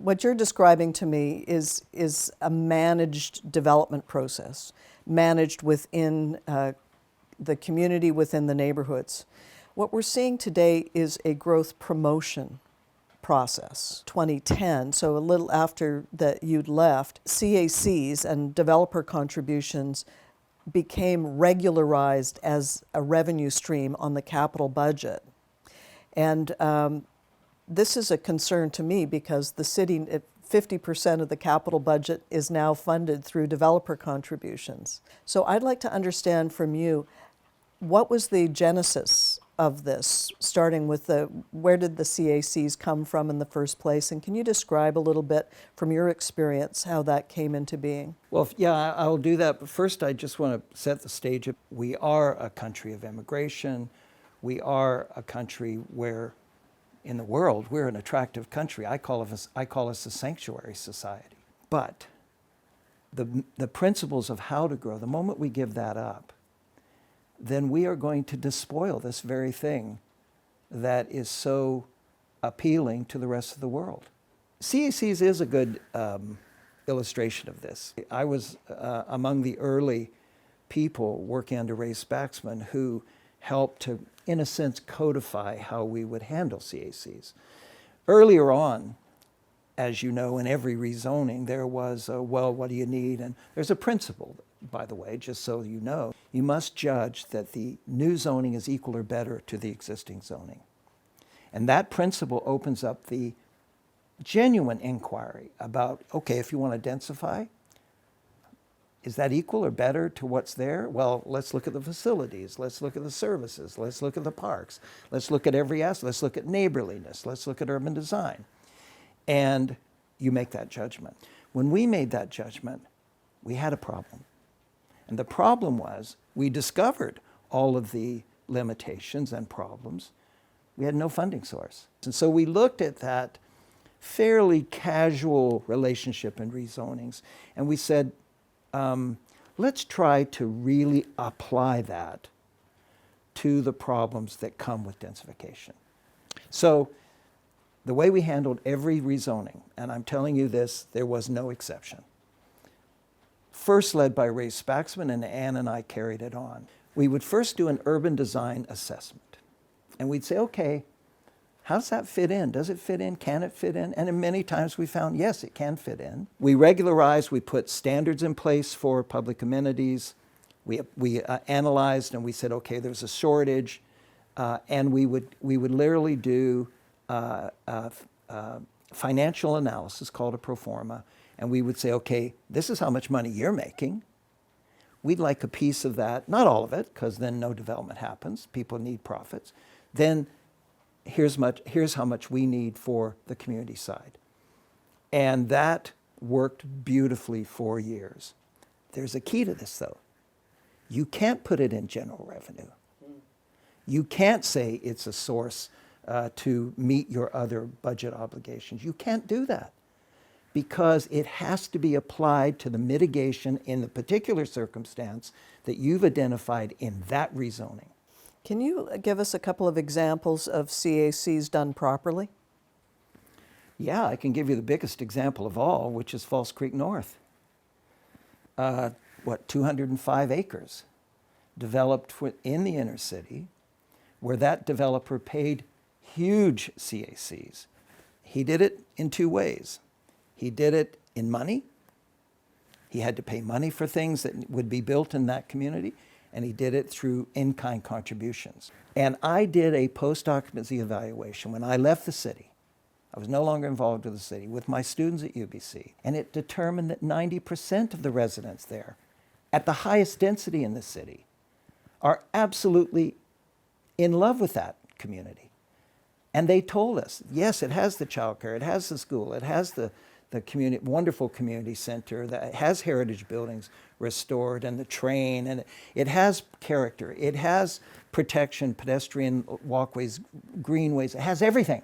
What you're describing to me is a managed development process, managed within the community, within the neighborhoods. What we're seeing today is a growth promotion process. 2010, so a little after that you'd left, CACs and developer contributions became regularized as a revenue stream on the capital budget. And this is a concern to me because the city, 50% of the capital budget is now funded through developer contributions. So I'd like to understand from you, what was the genesis of this, starting with where did the CACs come from in the first place? And can you describe a little bit from your experience how that came into being? Well, yeah, I'll do that. But first, I just want to set the stage. We are a country of immigration. We are a country where, in the world, we're an attractive country. I call us a sanctuary society. But the principles of how to grow, the moment we give that up, then we are going to despoil this very thing that is so appealing to the rest of the world. CACs is a good illustration of this. I was among the early people working under Ray Spaxman who helped to, in a sense, codify how we would handle CACs. Earlier on, as you know, in every rezoning, there was, well, what do you need? And there's a principle, by the way, just so you know. You must judge that the new zoning is equal or better to the existing zoning. And that principle opens up the genuine inquiry about, okay, if you want to densify, is that equal or better to what's there? Well, let's look at the facilities. Let's look at the services. Let's look at the parks. Let's look at every aspect. Let's look at neighborliness. Let's look at urban design. And you make that judgment. When we made that judgment, we had a problem. And the problem was we discovered all of the limitations and problems. We had no funding source. And so we looked at that fairly casual relationship in rezonings, and we said, let's try to really apply that to the problems that come with densification. So the way we handled every rezoning, and I'm telling you this, there was no exception. First led by Ray Spaxman, and Ann and I carried it on. We would first do an urban design assessment. And we'd say, okay, how does that fit in? Does it fit in? Can it fit in? And many times we found, yes, it can fit in. We regularized, we put standards in place for public amenities. We analyzed and we said, okay, there's a shortage. And we would literally do financial analysis called a pro forma. And we would say, okay, this is how much money you're making. We'd like a piece of that, not all of it, because then no development happens. People need profits. Then here's how much we need for the community side. And that worked beautifully for years. There's a key to this, though. You can't put it in general revenue. You can't say it's a source to meet your other budget obligations. You can't do that, because it has to be applied to the mitigation in the particular circumstance that you've identified in that rezoning. Can you give us a couple of examples of CACs done properly? Yeah, I can give you the biggest example of all, which is False Creek North. 205 acres developed in the inner city, where that developer paid huge CACs. He did it in two ways. He did it in money. He had to pay money for things that would be built in that community, and he did it through in-kind contributions. And I did a post-occupancy evaluation when I left the city. I was no longer involved with the city, with my students at UBC, and it determined that 90% of the residents there, at the highest density in the city, are absolutely in love with that community. And they told us, yes, it has the childcare, it has the school, it has the community, wonderful community center that has heritage buildings restored, and the train, and it has character, it has protection, pedestrian walkways, greenways, it has everything.